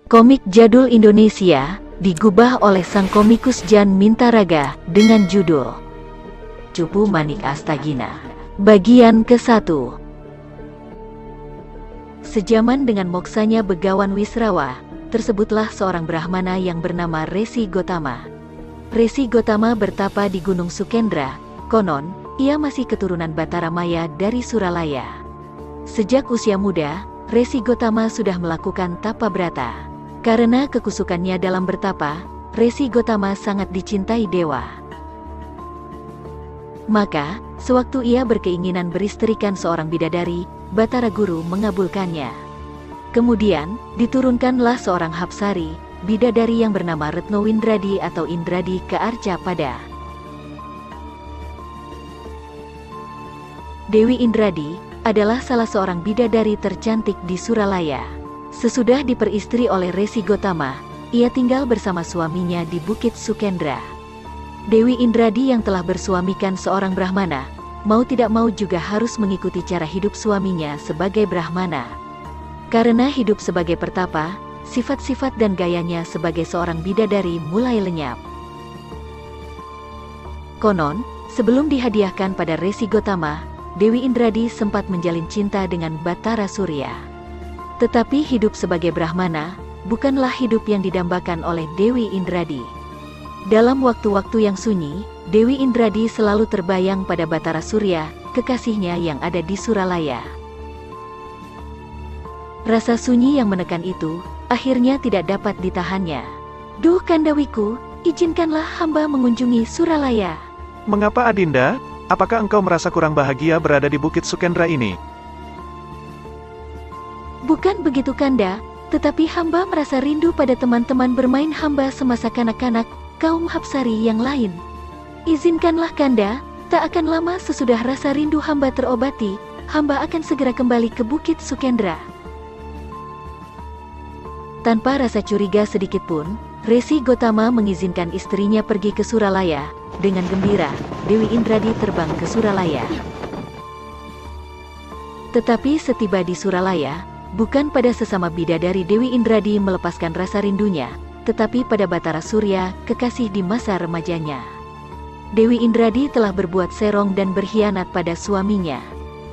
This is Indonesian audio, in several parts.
Komik jadul Indonesia, digubah oleh sang komikus Jan Mintaraga, dengan judul Cupu Manik Astagina. Bagian ke-1. Sejaman dengan moksanya Begawan Wisrawa, tersebutlah seorang Brahmana yang bernama Resi Gotama. Resi Gotama bertapa di Gunung Sukendra, konon, ia masih keturunan Batara Maya dari Suralaya. Sejak usia muda, Resi Gotama sudah melakukan tapa brata. Karena kekusukannya dalam bertapa, Resi Gotama sangat dicintai dewa. Maka, sewaktu ia berkeinginan beristrikan seorang bidadari, Batara Guru mengabulkannya. Kemudian, diturunkanlah seorang Hapsari, bidadari yang bernama Retno Windradi atau Indradi ke Arca pada. Dewi Indradi adalah salah seorang bidadari tercantik di Suralaya. Sesudah diperistri oleh Resi Gotama, ia tinggal bersama suaminya di Bukit Sukendra. Dewi Indradi yang telah bersuamikan seorang Brahmana, mau tidak mau juga harus mengikuti cara hidup suaminya sebagai Brahmana. Karena hidup sebagai pertapa, sifat-sifat dan gayanya sebagai seorang bidadari mulai lenyap. Konon, sebelum dihadiahkan pada Resi Gotama, Dewi Indradi sempat menjalin cinta dengan Batara Surya. Tetapi hidup sebagai Brahmana, bukanlah hidup yang didambakan oleh Dewi Indradi. Dalam waktu-waktu yang sunyi, Dewi Indradi selalu terbayang pada Batara Surya, kekasihnya yang ada di Suralaya. Rasa sunyi yang menekan itu, akhirnya tidak dapat ditahannya. "Duh Kandawiku, izinkanlah hamba mengunjungi Suralaya." "Mengapa Adinda? Apakah engkau merasa kurang bahagia berada di Bukit Sukendra ini?" "Bukan begitu Kanda, tetapi hamba merasa rindu pada teman-teman bermain hamba semasa kanak-kanak, kaum Hapsari yang lain. Izinkanlah Kanda, tak akan lama sesudah rasa rindu hamba terobati, hamba akan segera kembali ke Bukit Sukendra." Tanpa rasa curiga sedikitpun, Resi Gotama mengizinkan istrinya pergi ke Suralaya. Dengan gembira, Dewi Indradi terbang ke Suralaya. Tetapi setiba di Suralaya, bukan pada sesama bidadari Dewi Indradi melepaskan rasa rindunya, tetapi pada Batara Surya, kekasih di masa remajanya. Dewi Indradi telah berbuat serong dan berkhianat pada suaminya.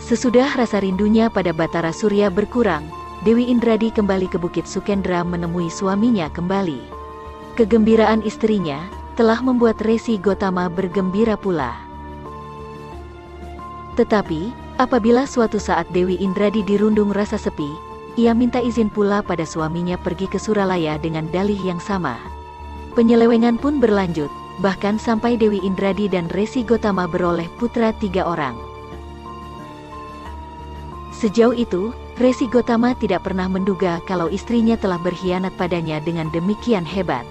Sesudah rasa rindunya pada Batara Surya berkurang, Dewi Indradi kembali ke Bukit Sukendra menemui suaminya kembali. Kegembiraan istrinya telah membuat Resi Gotama bergembira pula. Tetapi, apabila suatu saat Dewi Indradi dirundung rasa sepi, ia minta izin pula pada suaminya pergi ke Suralaya dengan dalih yang sama. Penyelewengan pun berlanjut, bahkan sampai Dewi Indradi dan Resi Gotama beroleh putra 3 orang. Sejauh itu, Resi Gotama tidak pernah menduga kalau istrinya telah berkhianat padanya dengan demikian hebat.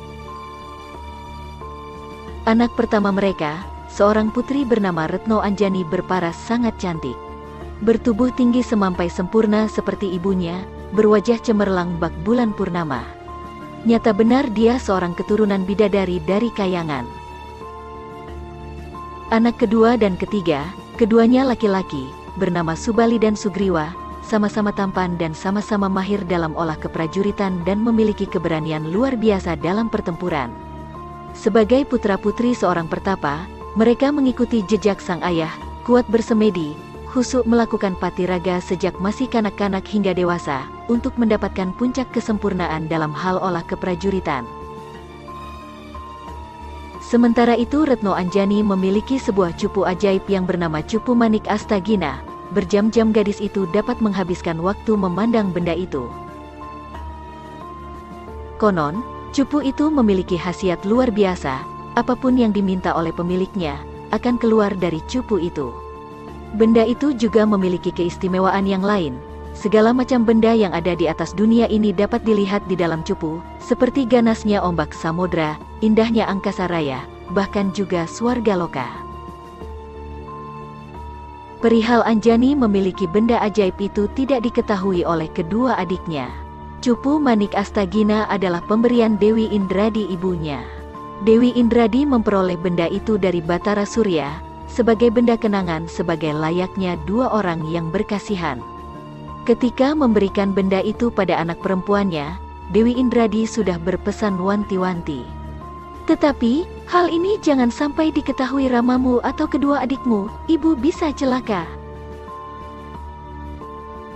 Anak pertama mereka, seorang putri bernama Retno Anjani berparas sangat cantik. Bertubuh tinggi semampai sempurna seperti ibunya, berwajah cemerlang bak bulan purnama. Nyata benar dia seorang keturunan bidadari dari Kayangan. Anak kedua dan ketiga, keduanya laki-laki, bernama Subali dan Sugriwa, sama-sama tampan dan sama-sama mahir dalam olah keprajuritan dan memiliki keberanian luar biasa dalam pertempuran. Sebagai putra-putri seorang pertapa, mereka mengikuti jejak sang ayah, kuat bersemedi, khusyuk melakukan patiraga sejak masih kanak-kanak hingga dewasa, untuk mendapatkan puncak kesempurnaan dalam hal olah keprajuritan. Sementara itu Retno Anjani memiliki sebuah cupu ajaib yang bernama Cupu Manik Astagina. Berjam-jam gadis itu dapat menghabiskan waktu memandang benda itu. Konon, cupu itu memiliki khasiat luar biasa, apapun yang diminta oleh pemiliknya, akan keluar dari cupu itu. Benda itu juga memiliki keistimewaan yang lain. Segala macam benda yang ada di atas dunia ini dapat dilihat di dalam cupu, seperti ganasnya ombak samudra, indahnya angkasa raya, bahkan juga swarga loka. Perihal Anjani memiliki benda ajaib itu tidak diketahui oleh kedua adiknya. Cupu Manik Astagina adalah pemberian Dewi Indradi ibunya. Dewi Indradi memperoleh benda itu dari Batara Surya, sebagai benda kenangan sebagai layaknya 2 orang yang berkasihan. Ketika memberikan benda itu pada anak perempuannya, Dewi Indradi sudah berpesan wanti-wanti. Tetapi, hal ini jangan sampai diketahui Ramamu atau kedua adikmu, ibu bisa celaka.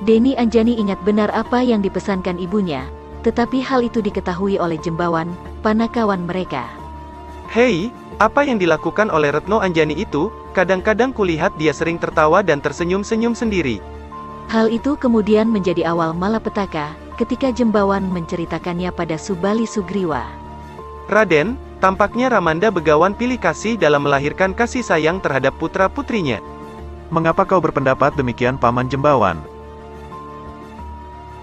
Deni Anjani ingat benar apa yang dipesankan ibunya, tetapi hal itu diketahui oleh Jembawan, panakawan mereka. Hei, apa yang dilakukan oleh Retno Anjani itu? Kadang-kadang kulihat dia sering tertawa dan tersenyum-senyum sendiri. Hal itu kemudian menjadi awal malapetaka, ketika Jembawan menceritakannya pada Subali Sugriwa. Raden, tampaknya Ramanda Begawan pilih kasih dalam melahirkan kasih sayang terhadap putra-putrinya. Mengapa kau berpendapat demikian, Paman Jembawan?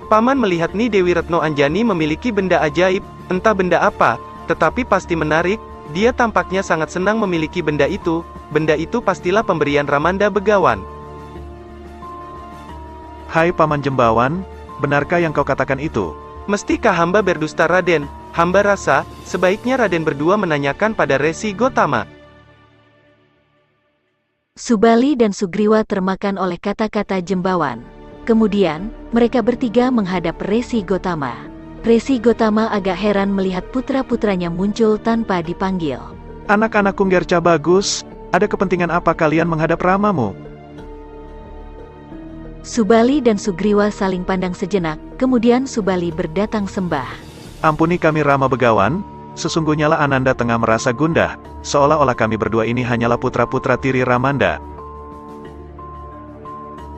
Paman melihat Ni Dewi Retno Anjani memiliki benda ajaib, entah benda apa, tetapi pasti menarik. Dia tampaknya sangat senang memiliki benda itu pastilah pemberian Ramanda Begawan. Hai Paman Jembawan, benarkah yang kau katakan itu? Mestikah hamba berdusta Raden? Hamba rasa, sebaiknya Raden berdua menanyakan pada Resi Gotama. Subali dan Sugriwa termakan oleh kata-kata Jembawan. Kemudian, mereka bertiga menghadap Resi Gotama. Resi Gotama agak heran melihat putra-putranya muncul tanpa dipanggil. Anak-anak Kunggerca bagus, ada kepentingan apa kalian menghadap Ramamu? Subali dan Sugriwa saling pandang sejenak, kemudian Subali berdatang sembah. Ampuni kami Rama Begawan, sesungguhnya lah Ananda tengah merasa gundah, seolah-olah kami berdua ini hanyalah putra-putra tiri Ramanda.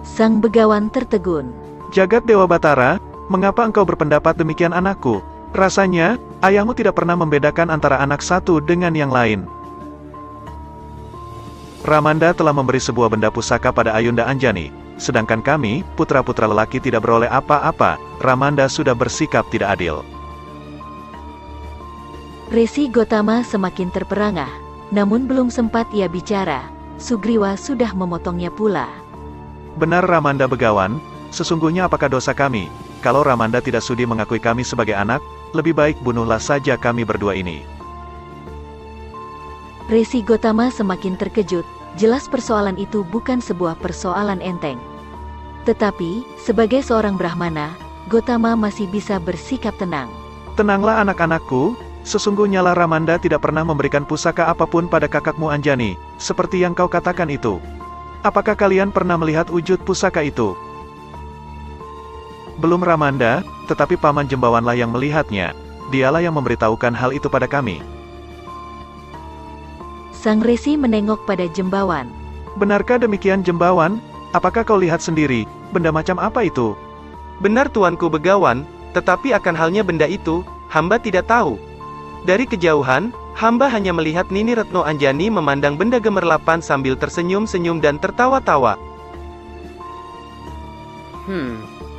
Sang Begawan tertegun. Jagat Dewa Batara, mengapa engkau berpendapat demikian anakku? Rasanya, ayahmu tidak pernah membedakan antara anak satu dengan yang lain. Ramanda telah memberi sebuah benda pusaka pada Ayunda Anjani, sedangkan kami, putra-putra lelaki tidak beroleh apa-apa. Ramanda sudah bersikap tidak adil. Resi Gotama semakin terperangah, namun belum sempat ia bicara, Sugriwa sudah memotongnya pula. Benar Ramanda Begawan, sesungguhnya apakah dosa kami? Kalau Ramanda tidak sudi mengakui kami sebagai anak, lebih baik bunuhlah saja kami berdua ini. Resi Gotama semakin terkejut, jelas persoalan itu bukan sebuah persoalan enteng. Tetapi, sebagai seorang Brahmana, Gotama masih bisa bersikap tenang. Tenanglah anak-anakku, sesungguhnya lah Ramanda tidak pernah memberikan pusaka apapun pada kakakmu Anjani, seperti yang kau katakan itu. Apakah kalian pernah melihat wujud pusaka itu? Belum Ramanda, tetapi Paman Jembawanlah yang melihatnya. Dialah yang memberitahukan hal itu pada kami. Sang Resi menengok pada Jembawan. Benarkah demikian Jembawan? Apakah kau lihat sendiri, benda macam apa itu? Benar Tuanku Begawan, tetapi akan halnya benda itu, hamba tidak tahu. Dari kejauhan, hamba hanya melihat Nini Retno Anjani memandang benda gemerlapan sambil tersenyum-senyum dan tertawa-tawa.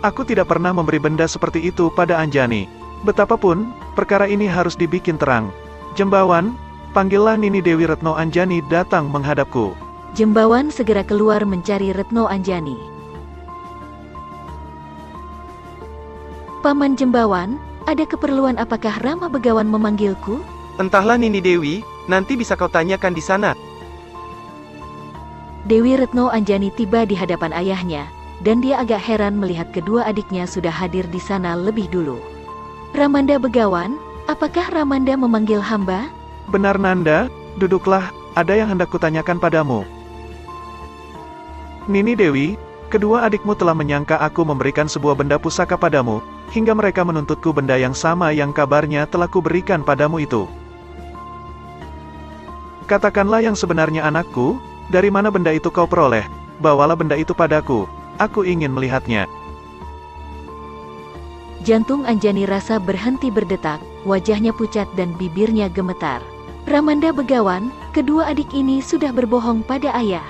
Aku tidak pernah memberi benda seperti itu pada Anjani. Betapapun, perkara ini harus dibikin terang. Jembawan, panggillah Nini Dewi Retno Anjani datang menghadapku. Jembawan segera keluar mencari Retno Anjani. Paman Jembawan, ada keperluan apakah Rama Begawan memanggilku? Entahlah Nini Dewi, nanti bisa kau tanyakan di sana. Dewi Retno Anjani tiba di hadapan ayahnya, dan dia agak heran melihat kedua adiknya sudah hadir di sana lebih dulu. Ramanda Begawan, apakah Ramanda memanggil hamba? Benar Nanda, duduklah, ada yang hendak kutanyakan padamu. Nini Dewi, kedua adikmu telah menyangka aku memberikan sebuah benda pusaka padamu, hingga mereka menuntutku benda yang sama yang kabarnya telah kuberikan padamu itu. Katakanlah yang sebenarnya anakku, dari mana benda itu kau peroleh? Bawalah benda itu padaku. Aku ingin melihatnya. Jantung Anjani rasa berhenti berdetak, wajahnya pucat dan bibirnya gemetar. Ramanda Begawan, kedua adik ini sudah berbohong pada ayah.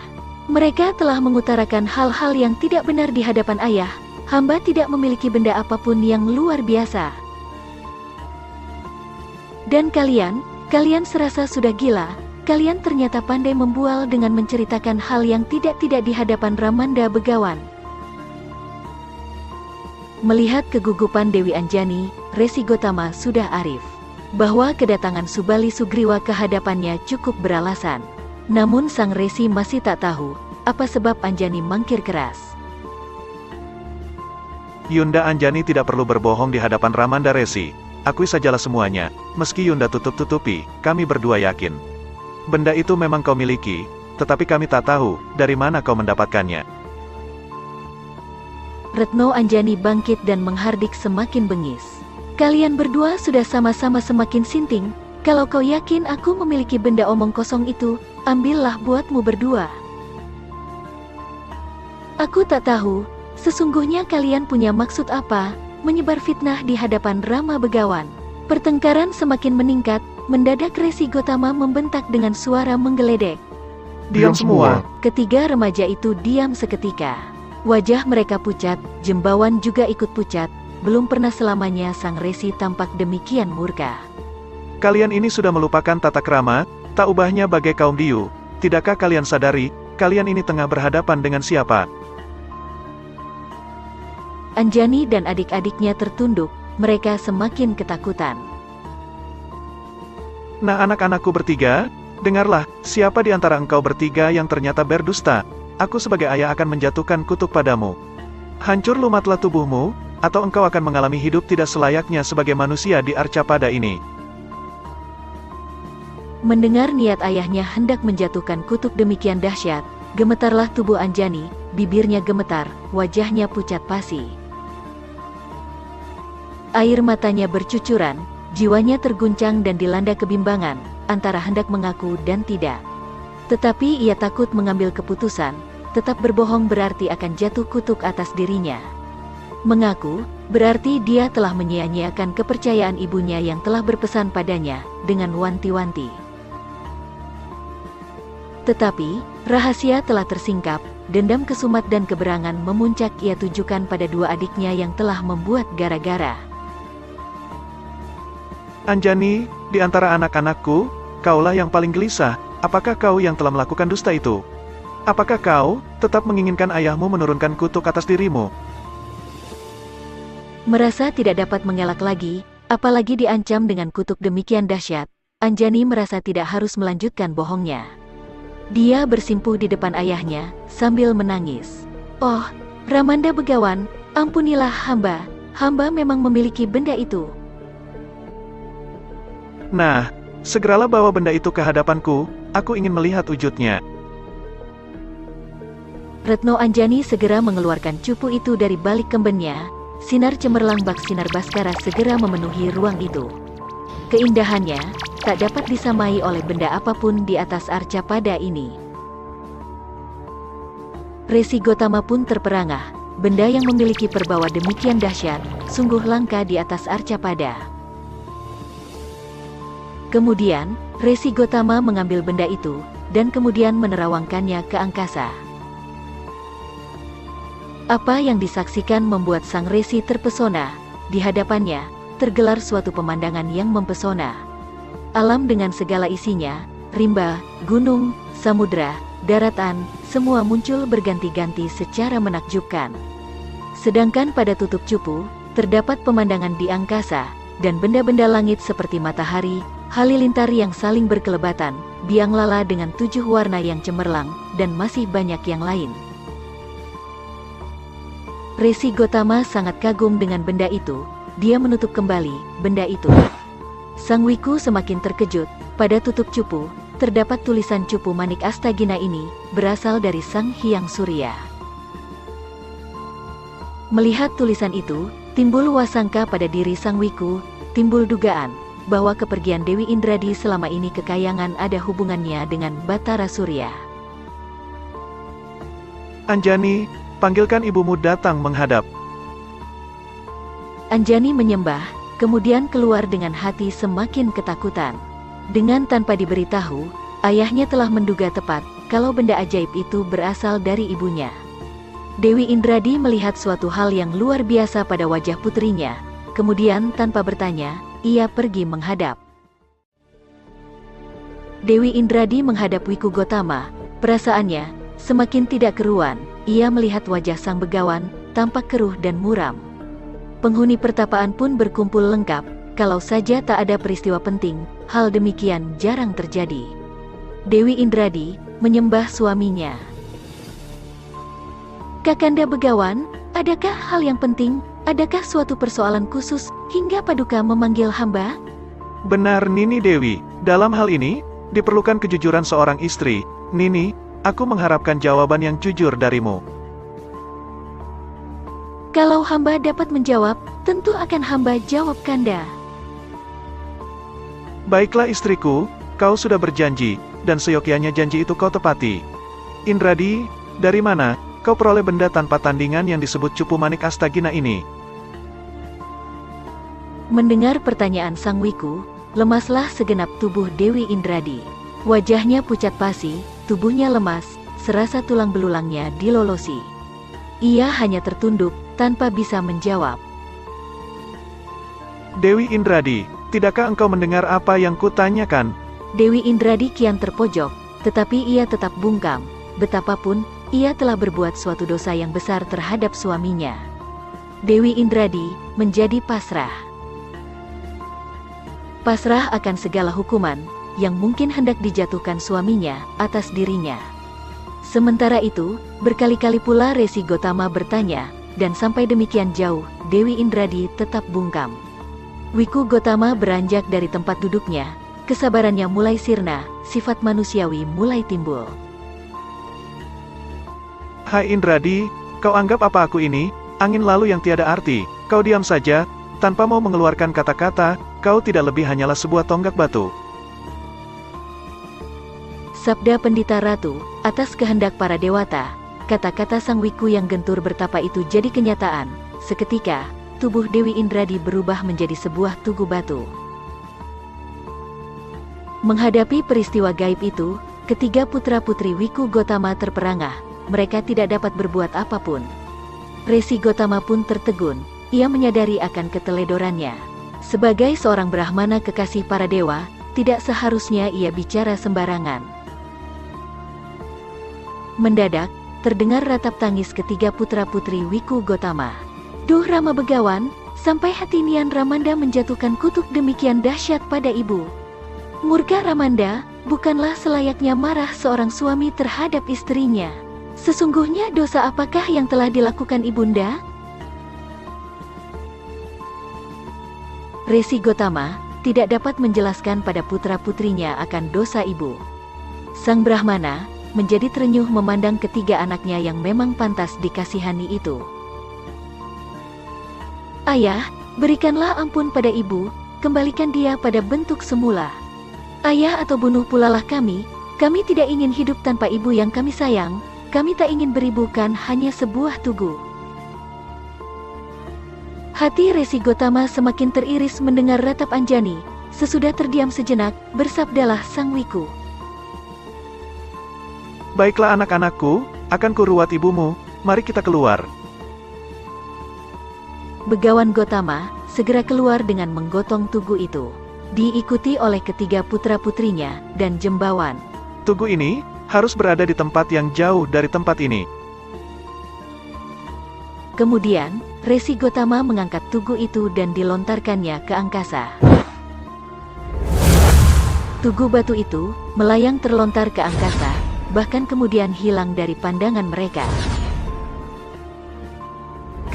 Mereka telah mengutarakan hal-hal yang tidak benar di hadapan ayah. Hamba tidak memiliki benda apapun yang luar biasa. Dan kalian serasa sudah gila. Kalian ternyata pandai membual dengan menceritakan hal yang tidak-tidak di hadapan Ramanda Begawan. Melihat kegugupan Dewi Anjani, Resi Gotama sudah arif bahwa kedatangan Subali Sugriwa ke hadapannya cukup beralasan. Namun sang Resi masih tak tahu apa sebab Anjani mangkir keras. Yunda Anjani tidak perlu berbohong di hadapan Ramanda Resi. Akui sajalah semuanya, meski Yunda tutup-tutupi, kami berdua yakin. Benda itu memang kau miliki, tetapi kami tak tahu, dari mana kau mendapatkannya. Retno Anjani bangkit dan menghardik semakin bengis. Kalian berdua sudah sama-sama semakin sinting. Kalau kau yakin aku memiliki benda omong kosong itu, ambillah buatmu berdua. Aku tak tahu, sesungguhnya kalian punya maksud apa, menyebar fitnah di hadapan Rama Begawan. Pertengkaran semakin meningkat, mendadak Resi Gotama membentak dengan suara menggeledek. Diam semua. Ketiga remaja itu diam seketika. Wajah mereka pucat, Jembawan juga ikut pucat, belum pernah selamanya sang Resi tampak demikian murka. Kalian ini sudah melupakan tata krama, tak ubahnya bagai kaum Diu. Tidakkah kalian sadari, kalian ini tengah berhadapan dengan siapa? Anjani dan adik-adiknya tertunduk, mereka semakin ketakutan. Nah anak-anakku bertiga, dengarlah, siapa di antara engkau bertiga yang ternyata berdusta? Aku sebagai ayah akan menjatuhkan kutuk padamu. Hancur lumatlah tubuhmu, atau engkau akan mengalami hidup tidak selayaknya sebagai manusia di Arcapada ini. Mendengar niat ayahnya hendak menjatuhkan kutuk demikian dahsyat, gemetarlah tubuh Anjani, bibirnya gemetar, wajahnya pucat pasi. Air matanya bercucuran, jiwanya terguncang dan dilanda kebimbangan, antara hendak mengaku dan tidak. Tetapi ia takut mengambil keputusan, tetap berbohong berarti akan jatuh kutuk atas dirinya. Mengaku, berarti dia telah menyia-nyiakan kepercayaan ibunya yang telah berpesan padanya, dengan wanti-wanti. Tetapi, rahasia telah tersingkap, dendam kesumat dan keberangan memuncak ia tujukan pada dua adiknya yang telah membuat gara-gara. Anjani, di antara anak-anakku, kaulah yang paling gelisah, apakah kau yang telah melakukan dusta itu? Apakah kau tetap menginginkan ayahmu menurunkan kutuk atas dirimu? Merasa tidak dapat mengelak lagi, apalagi diancam dengan kutuk demikian dahsyat, Anjani merasa tidak harus melanjutkan bohongnya. Dia bersimpuh di depan ayahnya, sambil menangis. Oh, Ramanda Begawan, ampunilah hamba, hamba memang memiliki benda itu. Nah, segeralah bawa benda itu ke hadapanku, aku ingin melihat wujudnya. Retno Anjani segera mengeluarkan cupu itu dari balik kembennya, sinar cemerlang bak sinar Baskara segera memenuhi ruang itu. Keindahannya tak dapat disamai oleh benda apapun di atas Arcapada ini. Resi Gotama pun terperangah, benda yang memiliki perbawa demikian dahsyat, sungguh langka di atas Arcapada. Kemudian, Resi Gotama mengambil benda itu, dan kemudian menerawangkannya ke angkasa. Apa yang disaksikan membuat sang Resi terpesona, di hadapannya, tergelar suatu pemandangan yang mempesona. Alam dengan segala isinya, rimba, gunung, samudra, daratan, semua muncul berganti-ganti secara menakjubkan. Sedangkan pada tutup cupu, terdapat pemandangan di angkasa, dan benda-benda langit seperti matahari, halilintar yang saling berkelebatan, biang lala dengan 7 warna yang cemerlang, dan masih banyak yang lain. Resi Gotama sangat kagum dengan benda itu, dia menutup kembali benda itu. Sang Wiku semakin terkejut, pada tutup cupu, terdapat tulisan cupu Manik Astagina ini, berasal dari Sang Hyang Surya. Melihat tulisan itu, timbul wasangka pada diri Sang Wiku, timbul dugaan, bahwa kepergian Dewi Indradi selama ini kekayangan ada hubungannya dengan Batara Surya. Anjani, panggilkan ibumu datang menghadap. Anjani menyembah, kemudian keluar dengan hati semakin ketakutan. Dengan tanpa diberitahu, ayahnya telah menduga tepat, kalau benda ajaib itu berasal dari ibunya. Dewi Indradi melihat suatu hal yang luar biasa pada wajah putrinya, kemudian tanpa bertanya, ia pergi menghadap. Dewi Indradi menghadap Wiku Gotama, perasaannya semakin tidak keruan, ia melihat wajah sang begawan, tampak keruh dan muram. Penghuni pertapaan pun berkumpul lengkap, kalau saja tak ada peristiwa penting, hal demikian jarang terjadi. Dewi Indradi menyembah suaminya. Kakanda Begawan, adakah hal yang penting? adakah suatu persoalan khusus hingga Paduka memanggil hamba? Benar Nini Dewi, dalam hal ini, diperlukan kejujuran seorang istri. Nini, aku mengharapkan jawaban yang jujur darimu. Kalau hamba dapat menjawab, tentu akan hamba jawab Kanda. Baiklah istriku, kau sudah berjanji, dan seyogyanya janji itu kau tepati. Indradi, dari mana kau peroleh benda tanpa tandingan yang disebut Cupu Manik Astagina ini? Mendengar pertanyaan Sang Wiku, lemaslah segenap tubuh Dewi Indradi. Wajahnya pucat pasi, tubuhnya lemas, serasa tulang belulangnya dilolosi. Ia hanya tertunduk, tanpa bisa menjawab. Dewi Indradi, tidakkah engkau mendengar apa yang kutanyakan? Dewi Indradi kian terpojok, tetapi ia tetap bungkam. Betapapun, ia telah berbuat suatu dosa yang besar terhadap suaminya. Dewi Indradi menjadi pasrah. Pasrah akan segala hukuman yang mungkin hendak dijatuhkan suaminya atas dirinya. Sementara itu, berkali-kali pula Resi Gotama bertanya, dan sampai demikian jauh, Dewi Indradi tetap bungkam. Wiku Gotama beranjak dari tempat duduknya, kesabarannya mulai sirna, sifat manusiawi mulai timbul. Hai Indradi, kau anggap apa aku ini, angin lalu yang tiada arti, kau diam saja, tanpa mau mengeluarkan kata-kata, kau tidak lebih hanyalah sebuah tonggak batu. Sabda Pendita Ratu, atas kehendak para dewata, kata-kata Sang Wiku yang gentur bertapa itu jadi kenyataan. Seketika, tubuh Dewi Indradi berubah menjadi sebuah tugu batu. Menghadapi peristiwa gaib itu, ketiga putra-putri Wiku Gotama terperangah. Mereka tidak dapat berbuat apapun. Resi Gotama pun tertegun. Ia menyadari akan keteledorannya. Sebagai seorang Brahmana kekasih para dewa, tidak seharusnya ia bicara sembarangan. Mendadak, terdengar ratap tangis ketiga putra-putri Wiku Gotama. Duh Rama Begawan, sampai hati Nian Ramanda menjatuhkan kutuk demikian dahsyat pada ibu. Murka Ramanda, bukanlah selayaknya marah seorang suami terhadap istrinya. Sesungguhnya dosa apakah yang telah dilakukan ibunda? Resi Gotama tidak dapat menjelaskan pada putra-putrinya akan dosa ibu. Sang Brahmana menjadi terenyuh memandang ketiga anaknya yang memang pantas dikasihani itu. Ayah, berikanlah ampun pada ibu, kembalikan dia pada bentuk semula. Ayah atau bunuh pulalah kami tidak ingin hidup tanpa ibu yang kami sayang, kami tak ingin beribu kan hanya sebuah tugu. Hati Resi Gotama semakin teriris mendengar ratap Anjani. Sesudah terdiam sejenak, bersabdalah Sang Wiku. Baiklah anak-anakku, akan kuruat ibumu, mari kita keluar. Begawan Gotama segera keluar dengan menggotong tugu itu. Diikuti oleh ketiga putra-putrinya dan Jembawan. Tugu ini harus berada di tempat yang jauh dari tempat ini. Kemudian, Resi Gotama mengangkat tugu itu dan dilontarkannya ke angkasa. Tugu batu itu melayang terlontar ke angkasa, bahkan kemudian hilang dari pandangan mereka.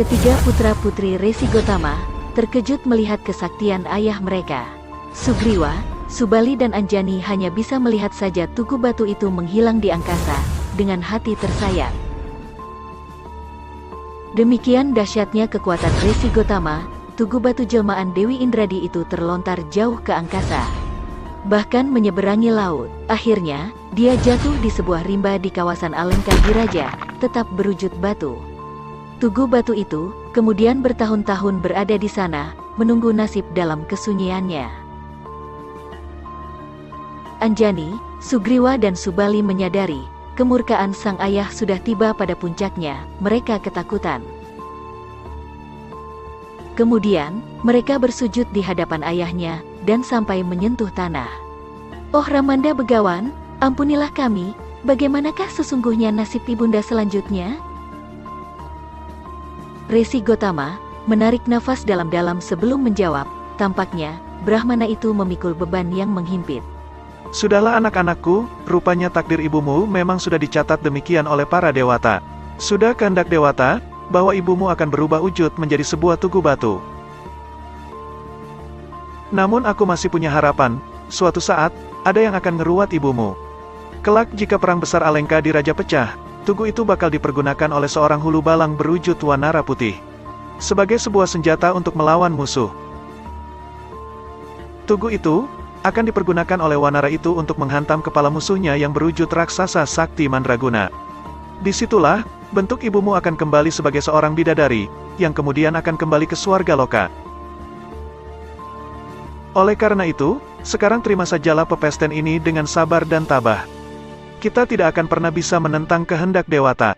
Ketiga putra-putri Resi Gotama terkejut melihat kesaktian ayah mereka. Sugriwa, Subali dan Anjani hanya bisa melihat saja tugu batu itu menghilang di angkasa, dengan hati tersayat. Demikian dahsyatnya kekuatan Resi Gotama, tugu batu jelmaan Dewi Indradi itu terlontar jauh ke angkasa. Bahkan menyeberangi laut. Akhirnya, dia jatuh di sebuah rimba di kawasan Alengka Diraja, tetap berwujud batu. Tugu batu itu kemudian bertahun-tahun berada di sana, menunggu nasib dalam kesunyiannya. Anjani, Sugriwa dan Subali menyadari, kemurkaan sang ayah sudah tiba pada puncaknya, mereka ketakutan. Kemudian, mereka bersujud di hadapan ayahnya, dan sampai menyentuh tanah. Oh Ramanda Begawan, ampunilah kami, bagaimanakah sesungguhnya nasib ibunda selanjutnya? Resi Gotama menarik nafas dalam-dalam sebelum menjawab. Tampaknya, Brahmana itu memikul beban yang menghimpit. Sudahlah anak-anakku, rupanya takdir ibumu memang sudah dicatat demikian oleh para dewata. Sudah kehendak dewata, bahwa ibumu akan berubah wujud menjadi sebuah tugu batu. Namun aku masih punya harapan, suatu saat, ada yang akan ngeruat ibumu. Kelak jika perang besar Alengka di Raja pecah, tugu itu bakal dipergunakan oleh seorang hulu balang berwujud wanara putih. Sebagai sebuah senjata untuk melawan musuh. Tugu itu akan dipergunakan oleh wanara itu untuk menghantam kepala musuhnya yang berwujud raksasa sakti mandraguna. Disitulah, bentuk ibumu akan kembali sebagai seorang bidadari, yang kemudian akan kembali ke Swarga Loka. Oleh karena itu, sekarang terima sajalah pepesten ini dengan sabar dan tabah. Kita tidak akan pernah bisa menentang kehendak Dewata.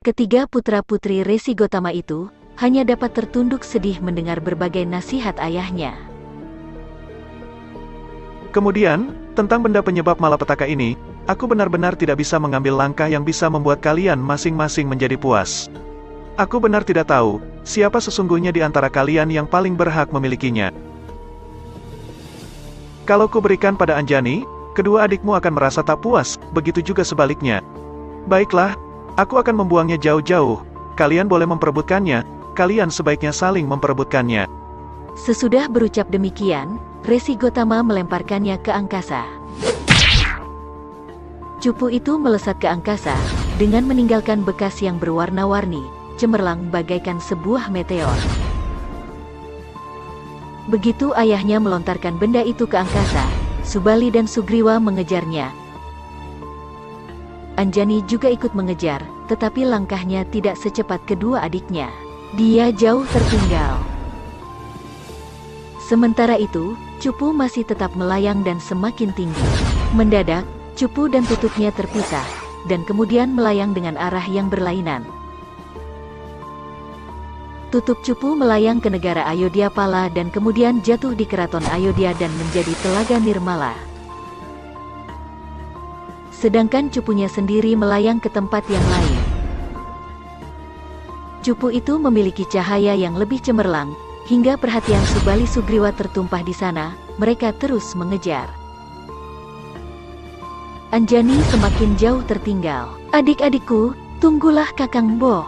Ketiga putra-putri Resi Gotama itu hanya dapat tertunduk sedih mendengar berbagai nasihat ayahnya. Kemudian, tentang benda penyebab malapetaka ini, aku benar-benar tidak bisa mengambil langkah yang bisa membuat kalian masing-masing menjadi puas. Aku benar tidak tahu, siapa sesungguhnya di antara kalian yang paling berhak memilikinya. Kalau kuberikan pada Anjani, kedua adikmu akan merasa tak puas, begitu juga sebaliknya. Baiklah, aku akan membuangnya jauh-jauh, kalian boleh memperebutkannya, kalian sebaiknya saling memperebutkannya. Sesudah berucap demikian, Resi Gotama melemparkannya ke angkasa. Cupu itu melesat ke angkasa, dengan meninggalkan bekas yang berwarna-warni, cemerlang bagaikan sebuah meteor. Begitu ayahnya melontarkan benda itu ke angkasa, Subali dan Sugriwa mengejarnya. Anjani juga ikut mengejar, tetapi langkahnya tidak secepat kedua adiknya. Dia jauh tertinggal. Sementara itu, Cupu masih tetap melayang dan semakin tinggi. Mendadak, Cupu dan tutupnya terpisah, dan kemudian melayang dengan arah yang berlainan. Tutup Cupu melayang ke negara Ayodhya Pala dan kemudian jatuh di keraton Ayodhya dan menjadi Telaga Nirmala. Sedangkan Cupunya sendiri melayang ke tempat yang lain. Cupu itu memiliki cahaya yang lebih cemerlang, hingga perhatian Subali Sugriwa tertumpah di sana, mereka terus mengejar. Anjani semakin jauh tertinggal. "Adik-adikku, tunggulah Kakang Boh."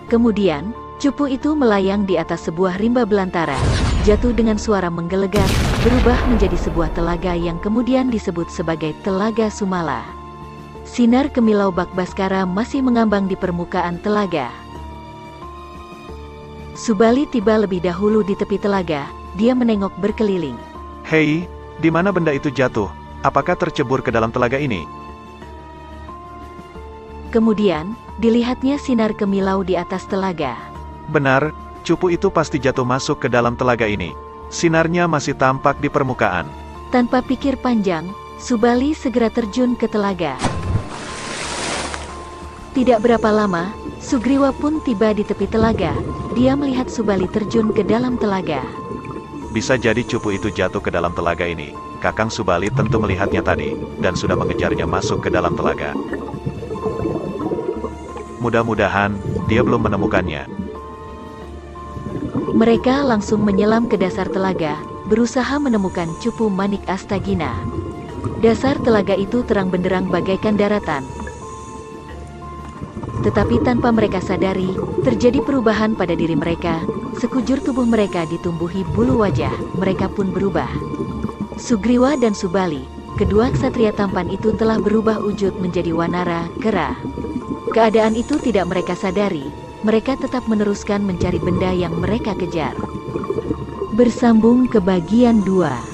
Kemudian, Cupu itu melayang di atas sebuah rimba belantara, jatuh dengan suara menggelegar, berubah menjadi sebuah telaga yang kemudian disebut sebagai Telaga Sumala. Sinar kemilau bak Baskara masih mengambang di permukaan telaga. Subali tiba lebih dahulu di tepi telaga, dia menengok berkeliling. Hei, di mana benda itu jatuh? Apakah tercebur ke dalam telaga ini? Kemudian, dilihatnya sinar kemilau di atas telaga. Benar, Cupu itu pasti jatuh masuk ke dalam telaga ini. Sinarnya masih tampak di permukaan. Tanpa pikir panjang, Subali segera terjun ke telaga. Tidak berapa lama, Sugriwa pun tiba di tepi telaga. Dia melihat Subali terjun ke dalam telaga. Bisa jadi Cupu itu jatuh ke dalam telaga ini. Kakang Subali tentu melihatnya tadi, dan sudah mengejarnya masuk ke dalam telaga. Mudah-mudahan, dia belum menemukannya. Mereka langsung menyelam ke dasar telaga, berusaha menemukan Cupu Manik Astagina. Dasar telaga itu terang benderang bagaikan daratan. Tetapi tanpa mereka sadari, terjadi perubahan pada diri mereka. Sekujur tubuh mereka ditumbuhi bulu wajah, mereka pun berubah. Sugriwa dan Subali, kedua ksatria tampan itu telah berubah wujud menjadi wanara, kera. Keadaan itu tidak mereka sadari, mereka tetap meneruskan mencari benda yang mereka kejar. Bersambung ke bagian 2.